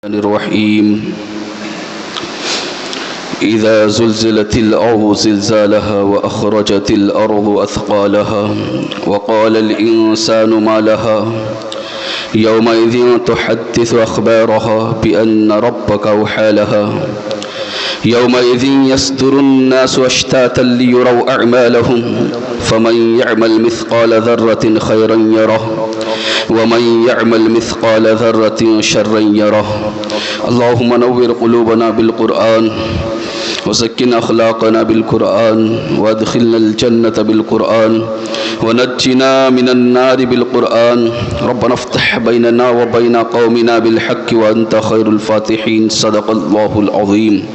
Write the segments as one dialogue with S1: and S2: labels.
S1: الرحيم إذا زلزلت الأرض زلزالها وأخرجت الأرض أثقالها وقال الإنسان ما لها يومئذ تحدث أخبارها بأن ربك أوحى لها يومئذ يصدر الناس أشتاتا ليروا أعمالهم فمن يعمل مثقال ذرة خيرا يره ومن يعمل مثقال ذرة شرا يره اللهم نور قلوبنا بالقرآن وسكن أخلاقنا بالقرآن وادخلنا الجنة بالقرآن ونجنا من النار بالقرآن ربنا افتح بيننا وبين قومنا بالحق وأنت خير الفاتحين صدق الله العظيم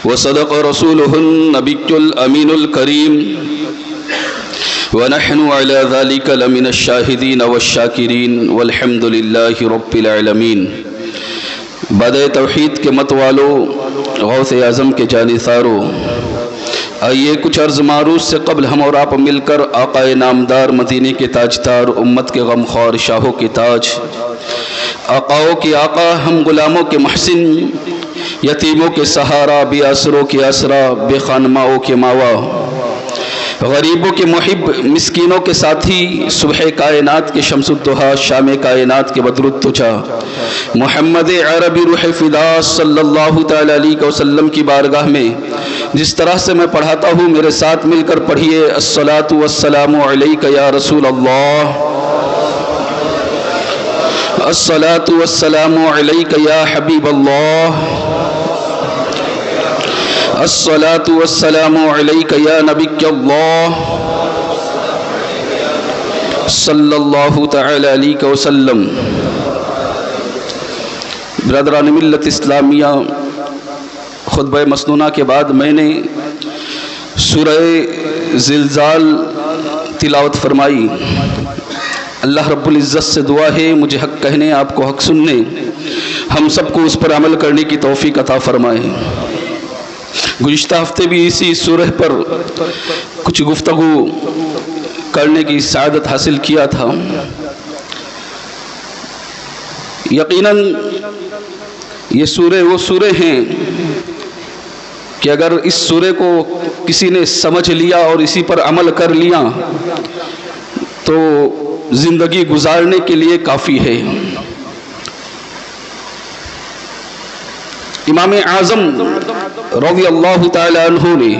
S1: وصدق رسوله النبي الأمين الكريم ونحن على ذلك لمن الشاهدين والشاكرين والحمد لله رب العالمين بعد توحید کے مت والو، غوث اعظم کے جانثارو، آئیے کچھ عرض معروض سے قبل ہم اور آپ مل کر آقا نامدار مدینے کے تاجدار، امت کے غمخوار شاہوں کے تاج، آقاؤں کے آقا، ہم غلاموں کے محسن، یتیموں کے سہارا، بے آسروں کے آسرا، بے خانماؤں کے ماوا، غریبوں کے محب، مسکینوں کے ساتھی، صبح کائنات کے شمس الضحیٰ، شام کائنات کے بدر الدجا، محمد عربی روح فدا صلی اللہ تعالی علیہ وسلم کی بارگاہ میں جس طرح سے میں پڑھاتا ہوں میرے ساتھ مل کر پڑھیے الصلاۃ والسلام علیک یا رسول اللہ، الصلاۃ والسلام علیک یا حبیب اللہ، الصلاۃ والسلام علیک یا نبی اللہ صلی اللہ تعالی علیہ وسلم۔ برادران ملت اسلامیہ، خطبہ مسنونہ کے بعد میں نے سورہ زلزال تلاوت فرمائی۔ اللہ رب العزت سے دعا ہے مجھے حق کہنے، آپ کو حق سننے، ہم سب کو اس پر عمل کرنے کی توفیق عطا فرمائے۔ گزشتہ ہفتے بھی اسی سورہ پر کچھ گفتگو کرنے کی سعادت حاصل کیا تھا۔ یقیناً یہ سورہ وہ سورہ ہیں کہ اگر اس سورہ کو کسی نے سمجھ لیا اور اسی پر عمل کر لیا تو زندگی گزارنے کے لیے کافی ہے۔ امام اعظم رضی اللہ تعالی عنہ نے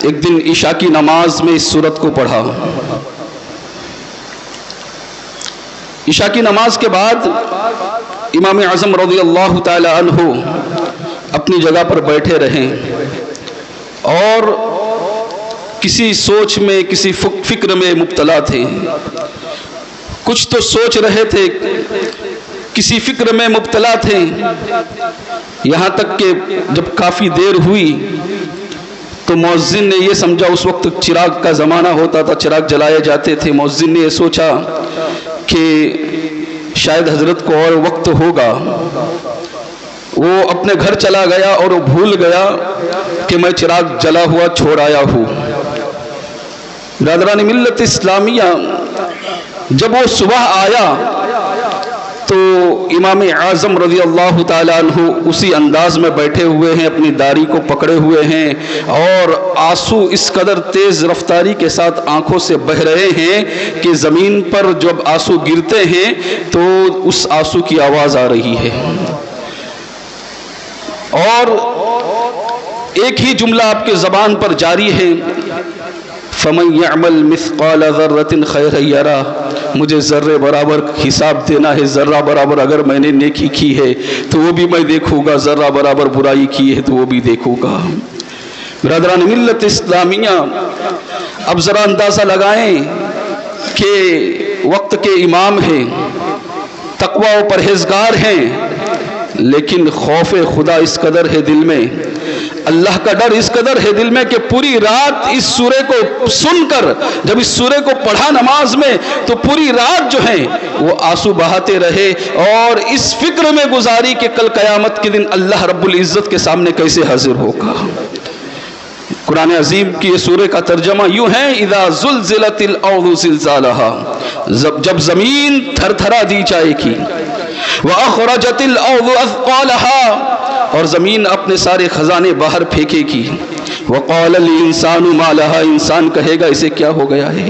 S1: ایک دن عشاء کی نماز میں اس سورت کو پڑھا۔ عشاء کی نماز کے بعد امام اعظم رضی اللہ تعالی عنہ اپنی جگہ پر بیٹھے رہے اور کسی سوچ میں، کسی فکر میں مبتلا تھے۔ کچھ تو سوچ رہے تھے، کسی فکر میں مبتلا تھے، یہاں تک کہ جب کافی دیر ہوئی تو مؤذن نے یہ سمجھا، اس وقت چراغ کا زمانہ ہوتا تھا، چراغ جلائے جاتے تھے، مؤذن نے یہ سوچا کہ شاید حضرت کو اور وقت ہوگا، وہ اپنے گھر چلا گیا اور وہ بھول گیا کہ میں چراغ جلا ہوا چھوڑ آیا ہوں۔ برادران ملت اسلامیہ، جب وہ صبح آیا تو امام اعظم رضی اللہ تعالی عنہ اسی انداز میں بیٹھے ہوئے ہیں، اپنی داڑھی کو پکڑے ہوئے ہیں اور آنسو اس قدر تیز رفتاری کے ساتھ آنکھوں سے بہہ رہے ہیں کہ زمین پر جب آنسو گرتے ہیں تو اس آنسو کی آواز آ رہی ہے۔ اور ایک ہی جملہ آپ کے زبان پر جاری ہے، فَمَنْ يَعْمَلْ مِثْقَالَ ذَرَّةٍ خَيْرًا يَرَهُ، مجھے ذرے برابر حساب دینا ہے، ذرہ برابر اگر میں نے نیکی کی ہے تو وہ بھی میں دیکھوں گا، ذرہ برابر برائی کی ہے تو وہ بھی دیکھوں گا۔ برادران ملت اسلامیہ، اب ذرا اندازہ لگائیں کہ وقت کے امام ہیں، تقوی و پرہیزگار ہیں، لیکن خوف خدا اس قدر ہے دل میں، اللہ کا ڈر اس قدر ہے دل میں کہ پوری رات اس سورہ کو سن کر، جب اس سورہ کو پڑھا نماز میں تو پوری رات جو ہے وہ آنسو بہاتے رہے اور اس فکر میں گزاری کہ کل قیامت کے دن اللہ رب العزت کے سامنے کیسے حاضر ہوگا۔ قرآن عظیم کی یہ سورہ کا ترجمہ یوں ہے، اذا زلزلت الارض زلزالها، جب زمین تھر تھرا دی جائے گی، وَأَخْرَجَتِ الْأَرْضُ أَثْقَالَهَا، اور زمین اپنے سارے خزانے باہر پھینکے گی. وَقَالَ الْإِنسَانُ مَا لَهَا، انسان کہے گا اسے کیا ہو گیا ہے.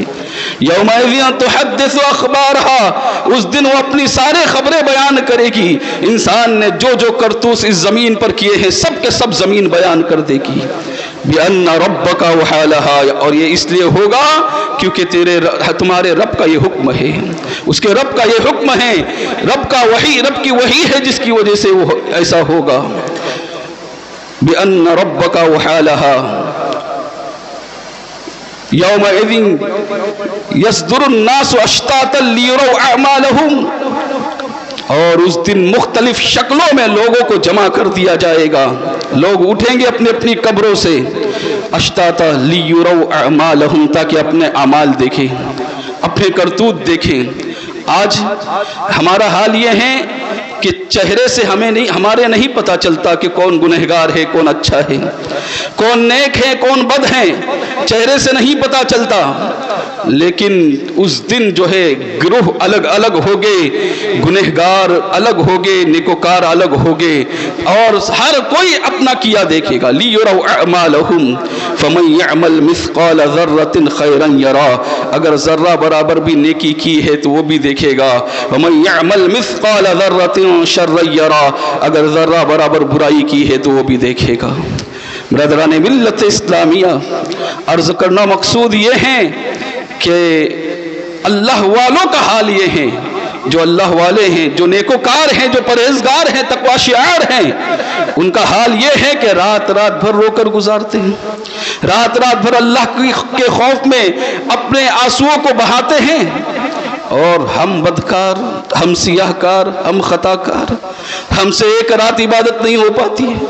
S1: يَوْمَئِذٍ تُحَدِّثُ أَخْبَارَهَا، اس دن وہ اپنی سارے خبریں بیان کرے گی. انسان نے جو جو کرتوس اس زمین پر کیے ہیں سب کے سب زمین بیان کر دے گی. بِأَنَّ رَبَّكَ وَحَالَهَا، اور یہ اس لیے ہوگا کیونکہ تمہارے رب کا یہ حکم ہے، اس کے رب کا یہ حکم ہے، رب کی وحی ہے جس کی وجہ سے وہ ایسا ہوگا. بِأَنَّ رَبَّكَ وَحَالَهَا يَوْمَئِذٍ يَصْدُرُ النَّاسُ أَشْتَاتًا لِيُرَوْا أَعْمَالَهُمْ، اور اس دن مختلف شکلوں میں لوگوں کو جمع کر دیا جائے گا. لوگ اٹھیں گے اپنی اپنی قبروں سے، اشتاتا لیروا اعمالہم، تاکہ اپنے اعمال دیکھیں، اپنے کرتوت دیکھیں. آج ہمارا حال یہ ہے کہ چہرے سے ہمارے نہیں پتا چلتا کہ کون گنہگار ہے، کون اچھا ہے، کون نیک ہے، کون بد ہے، چہرے سے نہیں پتا چلتا. لیکن اس دن جو ہے گروہ الگ الگ ہوگے، گنہگار الگ ہوگے، نیکوکار الگ ہوگے، اور ہر کوئی اپنا کیا دیکھے گا. لیروا اعمالہم فمن یعمل مثقال ذرۃ خیرا یرا، اگر ذرہ برابر بھی نیکی کی ہے تو وہ بھی دیکھے گا. ومن یعمل مثقال ذرۃ شرا یرا، اگر ذرہ برابر برائی کی ہے تو وہ بھی دیکھے گا. برادران ملت اسلامیہ، عرض کرنا مقصود یہ ہے کہ اللہ والوں کا حال یہ ہے، جو اللہ والے ہیں، جو نیکوکار ہیں، جو پرہیزگار ہیں، تقوی شعار ہیں، ان کا حال یہ ہے کہ رات رات بھر رو کر گزارتے ہیں، رات رات بھر اللہ کے خوف میں اپنے آنسوؤں کو بہاتے ہیں. اور ہم بدکار، ہم سیاہ کار، ہم خطا کار، ہم سے ایک رات عبادت نہیں ہو پاتی ہے.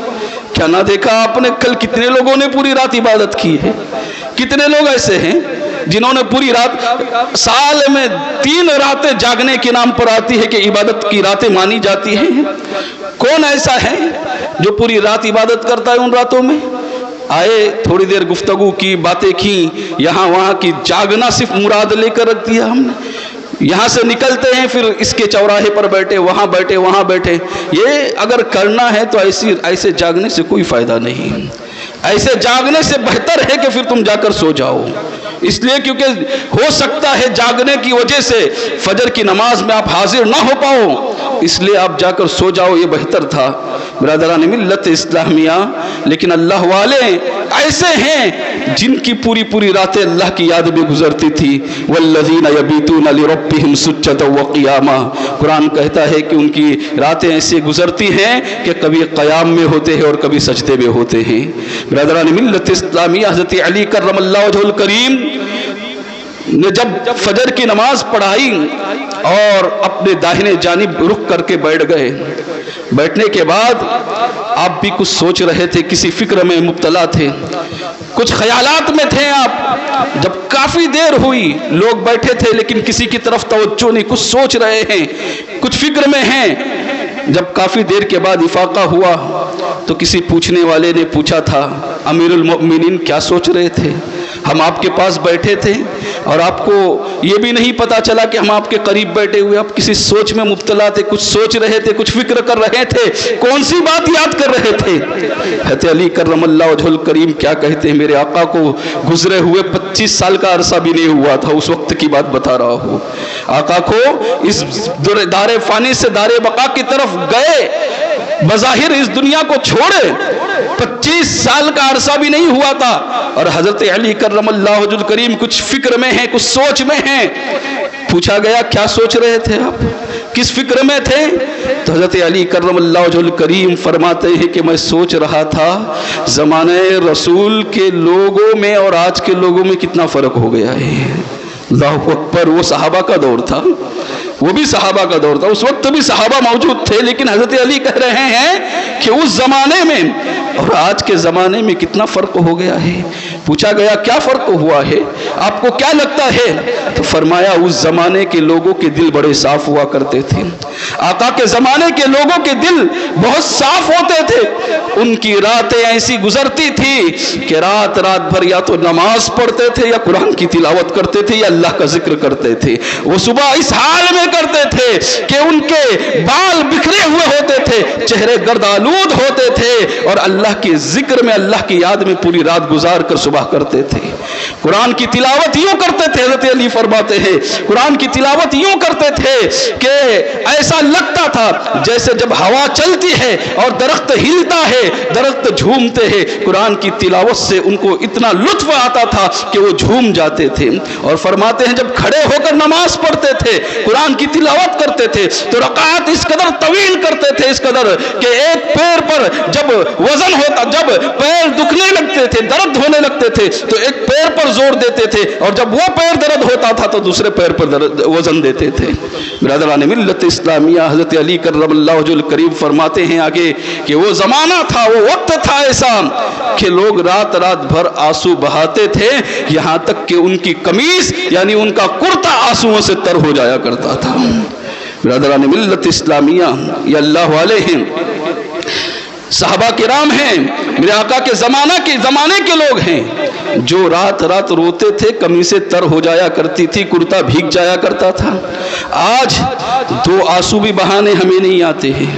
S1: کیا نہ دیکھا آپ نے کل کتنے لوگوں نے پوری رات عبادت کی ہے؟ کتنے لوگ ایسے ہیں جنہوں نے پوری رات، سال میں 3 راتیں جاگنے کے نام پر آتی ہے کہ عبادت کی راتیں مانی جاتی ہیں. کون ایسا ہے جو پوری رات عبادت کرتا ہے ان راتوں میں؟ آئے تھوڑی دیر گفتگو کی، باتیں کی، یہاں وہاں کی، جاگنا صرف مراد لے کر رکھ دیا ہم نے. یہاں سے نکلتے ہیں پھر اس کے چوراہے پر بیٹھے، وہاں بیٹھے، وہاں بیٹھے. یہ اگر کرنا ہے تو ایسے جاگنے سے کوئی فائدہ نہیں. ایسے جاگنے سے بہتر ہے کہ پھر تم جا کر سو جاؤ. اس لیے کیونکہ ہو سکتا ہے جاگنے کی وجہ سے فجر کی نماز میں آپ حاضر نہ ہو پاؤ، اس لیے آپ جا کر سو جاؤ، یہ بہتر تھا. برادران ملت اسلامیہ، لیکن اللہ والے ایسے ہیں جن کی پوری پوری راتیں اللہ کی یاد میں گزرتی تھی. والذین یبیتون لربہم سجدا وقیاما، قرآن کہتا ہے کہ ان کی راتیں ایسے گزرتی ہیں کہ کبھی قیام میں ہوتے ہیں اور کبھی سجدے میں ہوتے ہیں. برادران ملت اسلامیہ، حضرت علی کرم اللہ وجہہ الکریم نے جب فجر کی نماز پڑھائی اور اپنے داہنے جانب رخ کر کے بیٹھ گئے، بیٹھنے کے بعد آپ بھی کچھ سوچ رہے تھے، کسی فکر میں مبتلا تھے، کچھ خیالات میں تھے آپ. جب کافی دیر ہوئی، لوگ بیٹھے تھے لیکن کسی کی طرف توجہ نہیں، کچھ سوچ رہے ہیں، کچھ فکر میں ہیں. جب کافی دیر کے بعد افاقہ ہوا تو کسی پوچھنے والے نے پوچھا تھا، امیر المؤمنین کیا سوچ رہے تھے؟ ہم آپ کے پاس بیٹھے تھے اور آپ کو یہ بھی نہیں پتا چلا کہ ہم آپ کے قریب بیٹھے ہوئے، آپ کسی سوچ میں مبتلا تھے، کچھ سوچ رہے تھے، کچھ فکر کر رہے تھے. کون سی بات یاد کر رہے تھے؟ حضرت علی کرم اللہ وجہہ الکریم کیا کہتے ہیں، میرے آقا کو گزرے ہوئے 25 سال کا عرصہ بھی نہیں ہوا تھا، اس وقت کی بات بتا رہا ہوں. آقا کو اس دار فانی سے دار بقا کی طرف گئے، بظاہر اس دنیا کو چھوڑے 25 سال کا عرصہ بھی نہیں ہوا تھا، اور حضرت علی کرم اللہ وجہہ الکریم کچھ فکر میں ہیں، کچھ سوچ میں ہیں. پوچھا گیا کیا سوچ رہے تھے آپ، کس فکر میں تھے؟ تو حضرت علی کرم اللہ وجہہ الکریم فرماتے ہیں کہ میں سوچ رہا تھا زمانے رسول کے لوگوں میں اور آج کے لوگوں میں کتنا فرق ہو گیا ہے. اللہ اکبر. وہ صحابہ کا دور تھا، وہ بھی صحابہ کا دور تھا، اس وقت بھی صحابہ موجود تھے، لیکن حضرت علی کہہ رہے ہیں کہ اس زمانے میں اور آج کے زمانے میں کتنا فرق ہو گیا ہے. پوچھا گیا کیا فرق ہوا ہے، آپ کو کیا لگتا ہے؟ تو فرمایا اس زمانے کے لوگوں کے دل بڑے صاف ہوا کرتے تھے. آقا کے زمانے کے لوگوں کے دل بہت صاف ہوتے تھے. ان کی راتیں ایسی گزرتی تھی کہ رات رات بھر یا تو نماز پڑھتے تھے یا قرآن کی تلاوت کرتے تھے یا اللہ کا ذکر کرتے تھے. وہ صبح اس حال میں کرتے تھے کہ ان کے بال چہرے گرد آلود ہوتے تھے اور اللہ کے ذکر میں، اللہ کی یاد میں پوری رات گزار کر صبح کرتے تھے۔ قرآن کی تلاوت یوں کرتے تھے، حضرت علی فرماتے ہیں قرآن کی تلاوت یوں کرتے تھے کہ ایسا لگتا تھا جیسے جب ہوا چلتی ہے اور درخت ہلتا ہے، درخت جھومتے ہیں، قرآن کی تلاوت سے ان کو اتنا لطف آتا تھا کہ وہ جھوم جاتے تھے۔ اور فرماتے ہیں جب کھڑے ہو کر نماز پڑھتے تھے، قرآن کی تلاوت کرتے تھے تو رکعات اس قدر طویل کرتے تھے، اس قدر کہ ایک پیر پر جب وزن ہوتا، جب پیر دکھنے لگتے تھے، درد ہونے لگتے تھے تو ایک پیر پر زور دیتے تھے، اور جب وہ پیر درد ہوتا تھا تو دوسرے پیر پر وزن دیتے تھے۔ برادران ملت اسلامیہ، حضرت علی کرم اللہ وجہ الکریم فرماتے ہیں آگے کہ وہ زمانہ تھا، وہ وقت تھا ایسا کہ لوگ رات رات بھر آنسو بہاتے تھے، یہاں تک کہ ان کی قمیص یعنی ان کا کرتا آنسوؤں سے تر ہو جایا کرتا تھا۔ برادران ملت اسلامیہ، یہ اللہ والے ہیں، صحابہ کرام ہیں، میرے آقا کے زمانے کے لوگ ہیں جو رات رات روتے تھے، قمیصیں تر ہو جایا کرتی تھی، کرتا بھیگ جایا کرتا تھا۔ آج دو آنسو بھی بہانے ہمیں نہیں آتے ہیں،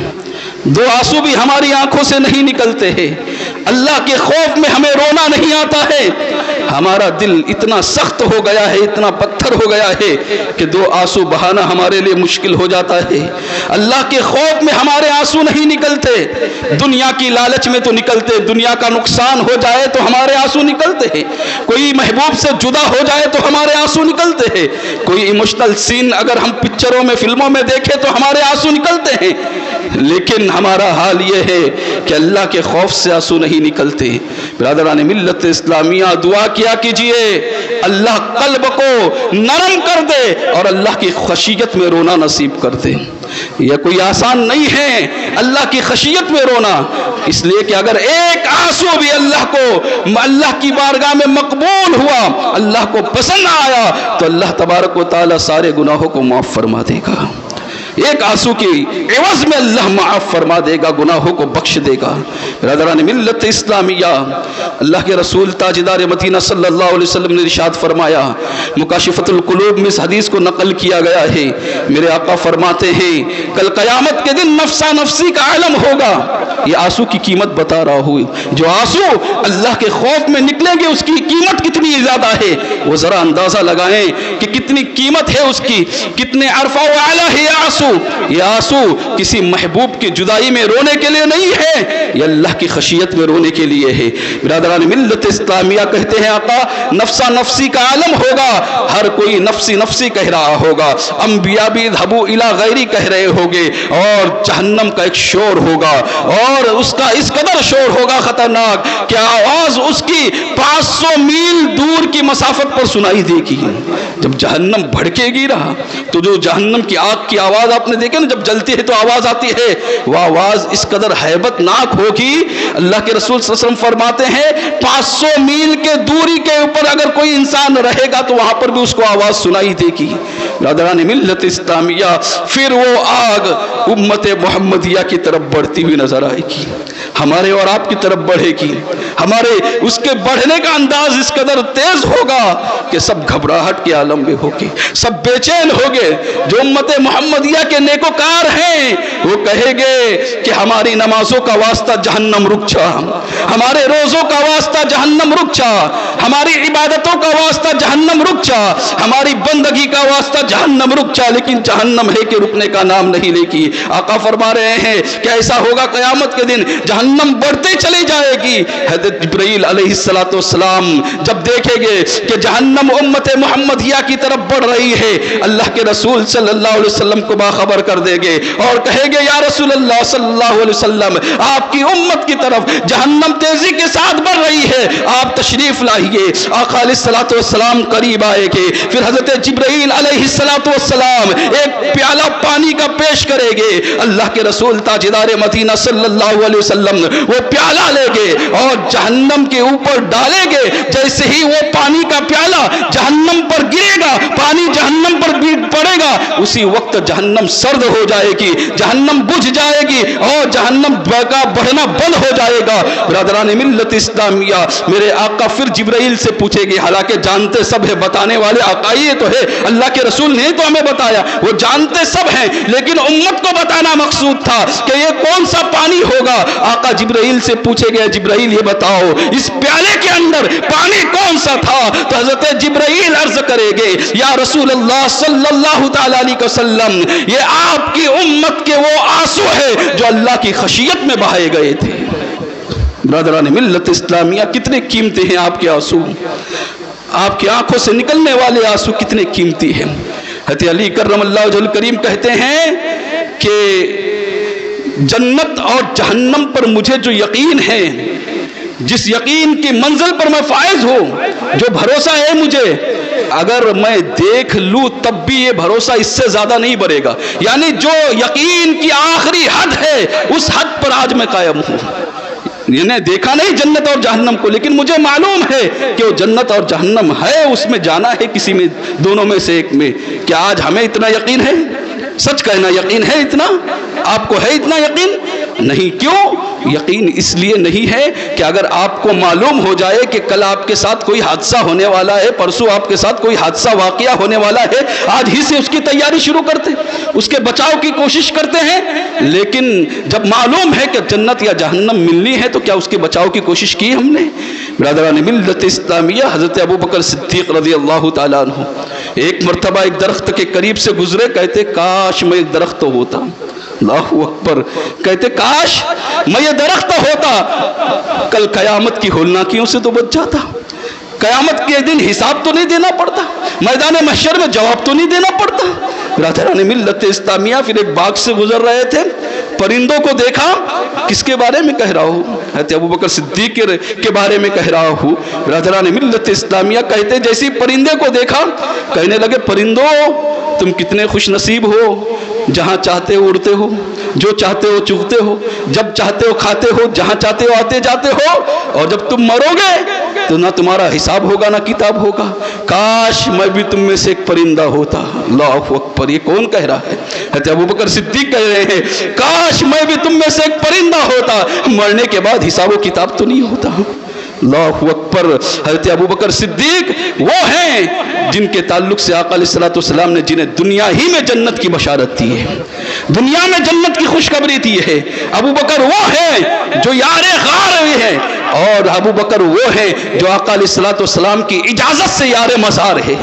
S1: دو آنسو بھی ہماری آنکھوں سے نہیں نکلتے ہیں، اللہ کے خوف میں ہمیں رونا نہیں آتا ہے، ہمارا دل اتنا سخت ہو گیا ہے، اتنا پتھر ہو گیا ہے کہ دو آنسو بہانا ہمارے لیے مشکل ہو جاتا ہے۔ اللہ کے خوف میں ہمارے آنسو نہیں نکلتے، دنیا کی لالچ میں تو نکلتے، دنیا کا نقصان ہو جائے تو ہمارے آنسو نکلتے ہیں، کوئی محبوب سے جدا ہو جائے تو ہمارے آنسو نکلتے ہیں، کوئی ایموشنل سین اگر ہم پکچروں میں، فلموں میں دیکھیں تو ہمارے آنسو نکلتے ہیں، لیکن ہمارا حال یہ ہے کہ اللہ کے خوف سے آنسو نہیں نکلتے۔ برادران ملت اسلامیہ، دعا کیا کیجئے اللہ قلب کو نرم کر دے اور اللہ کی خشیت میں رونا نصیب کر دے۔ یہ کوئی آسان نہیں ہے اللہ کی خشیت میں رونا، اس لیے کہ اگر ایک آنسو بھی اللہ کی بارگاہ میں مقبول ہوا، اللہ کو پسند آیا تو اللہ تبارک و تعالی سارے گناہوں کو معاف فرما دے گا۔ ایک آنسو کی عوض میں اللہ معاف فرما دے گا، گناہوں کو بخش دے گا۔ برادران ملت اسلامیہ، اللہ کے رسول تاجدار مدینہ صلی اللہ علیہ وسلم نے ارشاد فرمایا، مکاشفۃ القلوب میں اس حدیث کو نقل کیا گیا ہے، میرے آقا فرماتے ہیں کل قیامت کے دن نفسا نفسی کا عالم ہوگا۔ یہ آنسو کی قیمت بتا رہا ہوں، جو آنسو اللہ کے خوف میں نکلیں گے اس کی قیمت کتنی زیادہ ہے، وہ ذرا اندازہ لگائیں کہ کتنی قیمت ہے اس کی، کتنے عرفہ و اعلیٰ ہے یہ آنسو۔ یہ آنسو کسی محبوب کی جدائی میں رونے کے لیے نہیں ہے، یہ اللہ کی خشیت میں رونے کے لیے ہے۔ برادران ملت اسلامیہ کہتے ہیں آقا نفسا نفسی کا عالم ہوگا، ہر کوئی نفسی نفسی کہہ رہا ہوگا، انبیاء بھی اذھبوا الی غیری کہہ رہے ہوگے، اور جہنم کا ایک شور ہوگا، اور اس کا اس قدر شور ہوگا خطرناک کہ آواز اس کی 500 میل دور کی مسافت پر سنائی دے گی۔ جب جہنم بھڑکے گی رہا تو جو جہنم کی آگ کی آواز آپ نے دیکھے نا، جب جلتی ہے تو آواز آتی ہے، وہ آواز اس قدر ہیبت ناک ہوگی، اللہ کے رسول صلی اللہ علیہ وسلم فرماتے ہیں 500 میل کے دوری کے اوپر اگر کوئی انسان رہے گا تو وہاں پر بھی اس کو آواز سنائی دے گی۔ برادران ملت اسلامیہ، پھر وہ آگ امت محمدیہ کی طرف بڑھتی ہوئی نظر آئے گی، ہمارے اور آپ کی طرف بڑھے گی، ہمارے اس کے بڑھنے کا انداز اس قدر تیز ہوگا کہ سب گھبراہٹ کے عالم میں ہوگے، سب بے چین ہوگے۔ جو امت محمدیہ کے نیکوکار ہیں وہ کہیں گے کہ ہماری نمازوں کا واسطہ جہنم رک جا، ہمارے روزوں کا واسطہ جہنم رک جا، ہماری عبادتوں کا واسطہ جہنم رک جا، ہماری بندگی کا واسطہ جہنم رک جا، لیکن جہنم ہے کہ رکنے کا نام نہیں لے گی۔ آقا فرما رہے ہیں کہ ایسا ہوگا قیامت کے دن جہنم بڑھتے چلی جائے گی۔ حضرت جبرائیل علیہ السلام جب دیکھیں گے کہ جہنم امت محمدیہ کی طرف بڑھ رہی ہے، اللہ کے رسول صلی اللہ علیہ وسلم کو باخبر کر دیں گے اور کہیں گے یا رسول اللہ صلی اللہ علیہ وسلم، آپ کی امت کی طرف جہنم تیزی کے ساتھ بڑھ رہی ہے، آپ تشریف لائیے۔ آقا علیہ السلام قریب آئے گے، پھر حضرت جبرائیل علیہ السلام ایک پیالہ پانی کا پیش کرے گے، اللہ کے رسول تاجدار مدینہ صلی اللہ علیہ وسلم وہ پیالہ لے گے اور جہنم کے اوپر ڈالیں گے۔ جیسے ہی وہ پانی کا پیالہ جہنم پر گرے گا، پانی جہنم پر پڑے گا، اسی وقت جہنم سرد ہو جائے گی، جہنم جہنم بجھ جائے گی اور جہنم کا بڑھنا بند ہو جائے گا۔ برادران ملت اسلامیہ، میرے آقا پھر جبرائیل سے پوچھے گی، حالانکہ جانتے سب ہے، بتانے والے آقا ہی تو ہے، اللہ کے رسول نے تو ہمیں بتایا، وہ جانتے سب ہیں، لیکن امت کو بتانا مقصود تھا کہ یہ کون سا پانی ہوگا۔ آقا جبرائیل سے پوچھے گئے، جبرائیل یہ بتاؤ اس پیالے کے اندر پانی کون سا تھا؟ تو حضرت جبرائیل عرض کرے گے، یا رسول اللہ صلی اللہ تعالی علیہ وسلم، یہ آپ کی امت کے وہ آنسو ہے جو اللہ کی خشیت میں بہائے گئے تھے۔ برادران ملت اسلامیہ، کتنے قیمتی ہیں آپ کے آنسو، آپ کی آنکھوں سے نکلنے والے آنسو کتنے قیمتی ہیں۔ حضرت علی کرم اللہ وجہہ الکریم کہتے ہیں کہ جنت اور جہنم پر مجھے جو یقین ہے، جس یقین کی منزل پر میں فائز ہوں، جو بھروسہ ہے مجھے، اگر میں دیکھ لوں تب بھی یہ بھروسہ اس سے زیادہ نہیں بڑھے گا۔ یعنی جو یقین کی آخری حد ہے اس حد پر آج میں قائم ہوں۔ یہ نے دیکھا نہیں جنت اور جہنم کو، لیکن مجھے معلوم ہے کہ وہ جنت اور جہنم ہے، اس میں جانا ہے کسی میں، دونوں میں سے ایک میں۔ کیا آج ہمیں اتنا یقین ہے؟ سچ کہنا، یقین ہے اتنا؟ آپ کو ہے اتنا یقین؟ نہیں۔ کیوں یقین؟ اس لیے نہیں ہے کہ اگر آپ کو معلوم ہو جائے کہ کل آپ کے ساتھ کوئی حادثہ ہونے والا ہے، پرسوں آپ کے ساتھ کوئی حادثہ واقعہ ہونے والا ہے، آج ہی سے اس کی تیاری شروع کرتے، اس کے بچاؤ کی کوشش کرتے ہیں۔ لیکن جب معلوم ہے کہ جنت یا جہنم ملنی ہے تو کیا اس کے بچاؤ کی کوشش کی ہم نے؟ برادران ملت اسلامیہ، حضرت ابوبکر صدیق رضی اللہ تعالیٰ عنہ ایک مرتبہ ایک درخت کے قریب سے گزرے، کہتے کاش میں ایک درخت ہوتا۔ اللہ اکبر، کہتے کاش میں یہ درخت ہوتا، کل قیامت کی ہولناکیوں سے تو بچ جاتا، قیامت کے دن حساب تو نہیں دینا پڑتا، میدان محشر میں جواب تو نہیں دینا پڑتا۔ برادران ملت اسلامیہ، پھر ایک باغ سے گزر رہے تھے، پرندوں کو دیکھا۔ کس کے بارے میں کہہ رہا ہوں؟ حضرت ابوبکر صدیق کے بارے میں کہہ رہا ہوں۔ برادران ملت اسلامیہ، کہتے جیسے پرندے کو دیکھا، کہنے لگے پرندوں تم کتنے خوش نصیب ہو، جہاں چاہتے ہو اڑتے ہو، جو چاہتے ہو چگتے ہو، جب چاہتے ہو کھاتے ہو، جہاں چاہتے ہو آتے جاتے ہو، اور جب تم مرو گے تو نہ تمہارا حساب ہوگا نہ کتاب ہوگا۔ کاش میں بھی تم میں سے ایک پرندہ ہوتا۔ اللہ اکبر، یہ کون کہہ رہا ہے؟ حضرت ابوبکر صدیق کہہ رہے ہیں کاش میں بھی تم میں سے ایک پرندہ ہوتا، مرنے کے بعد حساب و کتاب تو نہیں ہوتا۔ اللہ اکبر۔ حضرت ابوبکر صدیق وہ ہیں جن کے تعلق سے آقا علیہ الصلوۃ والسلام نے جنہیں دنیا ہی میں جنت کی بشارت دی ہے، دنیا میں جنت کی خوشخبری دی ہے۔ ابوبکر وہ ہیں جو یار غار ہوئے ہیں، اور ابوبکر وہ ہیں جو آقا علیہ الصلوۃ والسلام کی اجازت سے یار مزار ہے،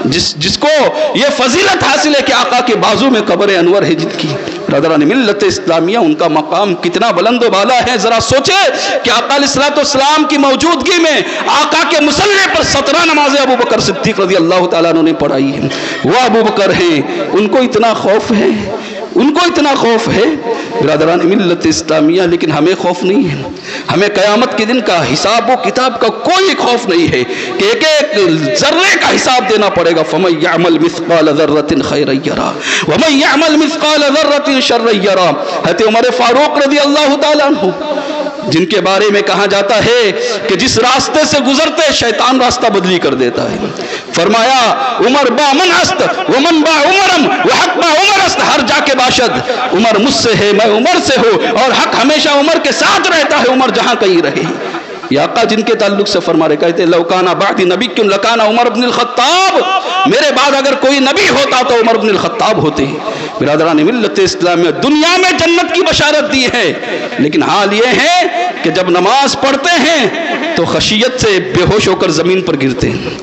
S1: جس کو یہ فضیلت حاصل ہے کہ آقا کے بازو میں قبر انور ہے جن کی۔ برادران ملت اسلامیہ، ان کا مقام کتنا بلند و بالا ہے، ذرا سوچے کہ آقا علیہ الصلوۃ والسلام کی موجودگی میں آقا کے مصلی پر 17 نمازیں ابوبکر صدیق رضی اللہ تعالیٰ عنہ نے پڑھائی ہیں۔ وہ ابوبکر ہیں، ان کو اتنا خوف ہے، ان کو اتنا خوف ہے برادران ملت اسلامیہ، لیکن ہمیں خوف نہیں ہے۔ ہمیں قیامت کے دن کا حساب و کتاب کا کوئی خوف نہیں ہے کہ ایک ایک ذرے کا حساب دینا پڑے گا۔ فَمَن يَعْمَلْ مِثْقَالَ ذَرَّةٍ خَيْرًا يَرَهُ وَمَن يَعْمَلْ مِثْقَالَ ذَرَّةٍ شَرًّا يَرَهُ۔ حضرت عمر فاروق رضی اللہ تعالیٰ عنہ، جن کے بارے میں کہا جاتا ہے کہ جس راستے سے گزرتے شیطان راستہ بدلی کر دیتا ہے، فرمایا عمر با من است ومن با عمرم وحق با عمر است، ہر جا کے باشد عمر مجھ سے ہے، میں عمر سے ہوں، اور حق ہمیشہ عمر کے ساتھ رہتا ہے، عمر جہاں کہیں رہے۔ یہ آقا جن کے تعلق سے فرما رہے، کہتے لو کان بعد نبی لکان عمر بن الخطاب، میرے بعد اگر کوئی نبی ہوتا تو عمر بن الخطاب ہوتے۔ برادران ملت اسلامیہ، دنیا میں جنت کی بشارت دی ہے، لیکن حال یہ ہے کہ جب نماز پڑھتے ہیں تو خشیت سے بے ہوش ہو کر زمین پر گرتے ہیں۔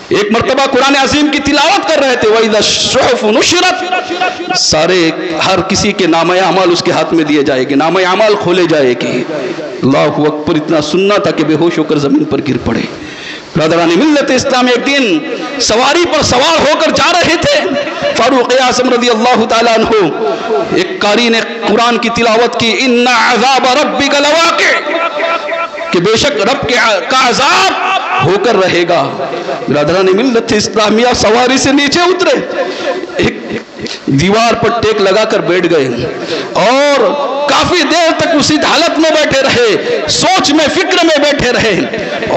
S1: ایک مرتبہ قرآن عظیم کی تلاوت کر رہے تھے، وَإِذَا الصُّحُفُ نُشِرَتْ، سارے ہر کسی کے نامہ اعمال اس کے ہاتھ میں دیے جائے گے، نامہ اعمال کھولے جائے گے۔ اللہ اکبر، اتنا سننا تھا کہ بے ہوش ہو کر زمین پر گر پڑے۔ برادران ملت اسلام، ایک دن سواری پر سوار ہو کر جا رہے تھے، فاروق اعظم رضی اللہ تعالیٰ عنہ، ایک قاری نے قرآن کی تلاوت کی، اِنَّ عَذَابَ رَبِّكَ لَوَاقِعٌ، کہ بے شک رب کا عذاب ہو کر رہے گا۔ برادران ملت اسلامیہ، سواری سے نیچے اترے، ایک دیوار پر ٹیک لگا کر بیٹھ گئے اور کافی دیر تک اسی حالت میں بیٹھے رہے، سوچ میں فکر میں بیٹھے رہے،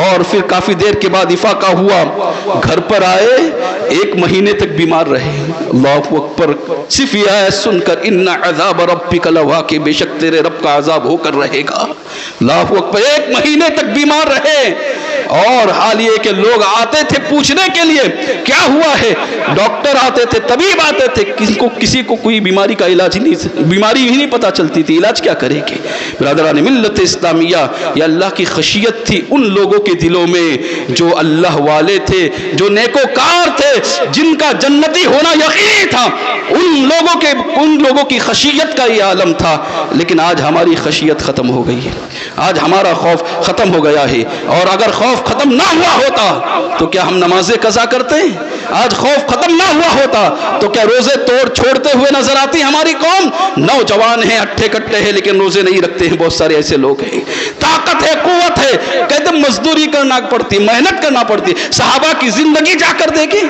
S1: اور پھر کافی دیر کے بعد افاقہ ہوا، گھر پر آئے، 1 مہینے تک بیمار رہے۔ اللہ اکبر، صرف یہ آیت سن کر ان عذاب ربک لواقع، بے شک تیرے رب کا عذاب ہو کر رہے گا۔ اللہ اکبر، 1 مہینے تک بیمار رہے، اور حال یہ کہ لوگ آتے تھے پوچھنے کے لیے کیا ہوا ہے، ڈاکٹر آتے تھے، طبیب آتے تھے، کسی کو کوئی بیماری کا علاج نہیں، بیماری ہی نہیں پتا چلتی تھی، علاج کیا کرے گے۔ برادران ملت اسلامیہ، یہ اللہ کی خشیت تھی ان لوگوں کے دلوں میں جو اللہ والے تھے، جو نیکوکار تھے، جن کا جنتی ہونا یقینی تھا، ان لوگوں کی خشیت کا یہ عالم تھا۔ لیکن آج ہماری خشیت ختم ہو گئی ہے، آج ہمارا خوف ختم ہو گیا ہے، اور اگر خوف ختم نہ ہوا ہوتا تو کیا ہم نمازیں قضا کرتے ہیں؟ آج خوف ختم نہ ہوا ہوتا تو کیا روزے چھوڑتے ہوئے نظر آتی ہماری قوم؟ نوجوان ہیں، اٹھے کٹے ہیں، لیکن روزے نہیں رکھتے ہیں، بہت سارے ایسے لوگ ہیں۔ طاقت ہے، قوت ہے، کہتے مزدوری کرنا پڑتی، محنت کرنا پڑتی۔ صحابہ کی زندگی جا کر دیکھیں،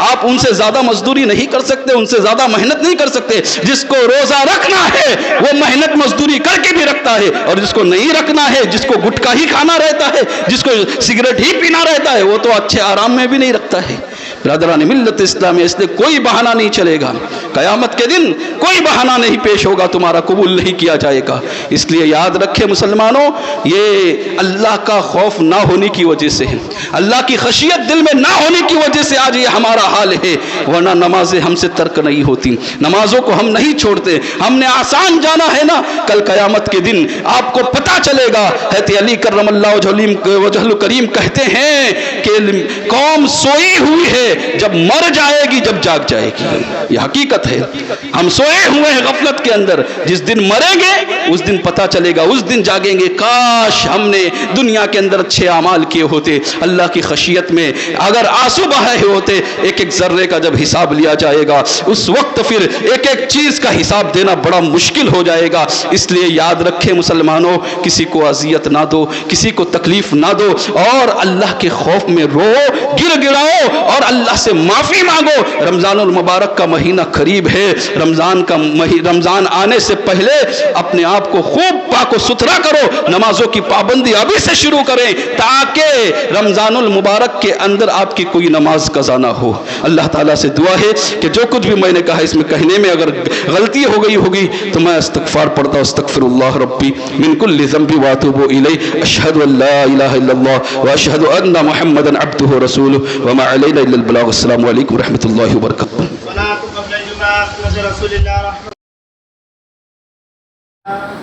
S1: آپ ان سے زیادہ مزدوری نہیں کر سکتے، ان سے زیادہ محنت نہیں کر سکتے۔ جس کو روزہ رکھنا ہے وہ محنت مزدوری کر کے بھی رکھتا ہے، اور جس کو نہیں رکھنا ہے، جس کو گٹکا ہی کھانا رہتا ہے، جس کو سگریٹ ہی پینا رہتا ہے، وہ تو اچھے آرام میں بھی نہیں رکھتا ہے۔ برادران ملت اسلامی، اس لیے کوئی بہانہ نہیں چلے گا، قیامت کے دن کوئی بہانہ نہیں پیش ہوگا، تمہارا قبول نہیں کیا جائے گا۔ اس لیے یاد رکھے مسلمانوں، یہ اللہ کا خوف نہ ہونے کی وجہ سے ہے، اللہ کی خشیت دل میں نہ ہونے کی وجہ سے آج یہ ہمارا حال ہے، ورنہ نمازیں ہم سے ترک نہیں ہوتی، نمازوں کو ہم نہیں چھوڑتے۔ ہم نے آسان جانا ہے نا، کل قیامت کے دن آپ کو پتا چلے گا۔ حضرت علی کرم اللہ وجہ الکریم کہتے ہیں کہ قوم سوئی ہوئی ہے، جب مر جائے گی، جب جاگ جائے گی، یہ حقیقت ہے۔ ہم سوئے ہوئے ہیں غفلت کے اندر، جس دن مریں گے اس دن پتا چلے گا، اس دن جاگیں گے۔ کاش ہم نے دنیا کے اندر اچھے اعمال کیے ہوتے، اللہ کی خشیت میں اگر آنسو بہائے ہوتے، ایک ایک ذرے کا جب حساب لیا جائے گا، اس وقت پھر ایک ایک چیز کا حساب دینا بڑا مشکل ہو جائے گا۔ اس لیے یاد رکھیں مسلمانوں، کسی کو اذیت نہ دو، کسی کو تکلیف نہ دو، اور اللہ کے خوف میں رو، گر گڑاؤ اور اللہ سے معافی مانگو۔ رمضان المبارک کا مہینہ قریب ہے، رمضان آنے سے پہلے اپنے آپ کو خوب پاک و ستھرا کرو، نمازوں کی پابندی ابھی سے شروع کریں، تاکہ رمضان المبارک کے اندر آپ کی کوئی نماز قضا نہ ہو۔ اللہ تعالیٰ سے دعا ہے کہ جو کچھ بھی میں نے کہا، اس میں کہنے میں اگر غلطی ہو گئی ہوگی تو میں استغفار پڑھتا ہوں، استغفر اللہ ربی من کل ذنب واتوب الیہ، اشہد ان لا الہ الا اللہ واشہد ان محمدا عبدہ ورسولہ وما علینا الا البلاغ۔ السلام علیکم ورحمۃ اللہ وبرکاتہ۔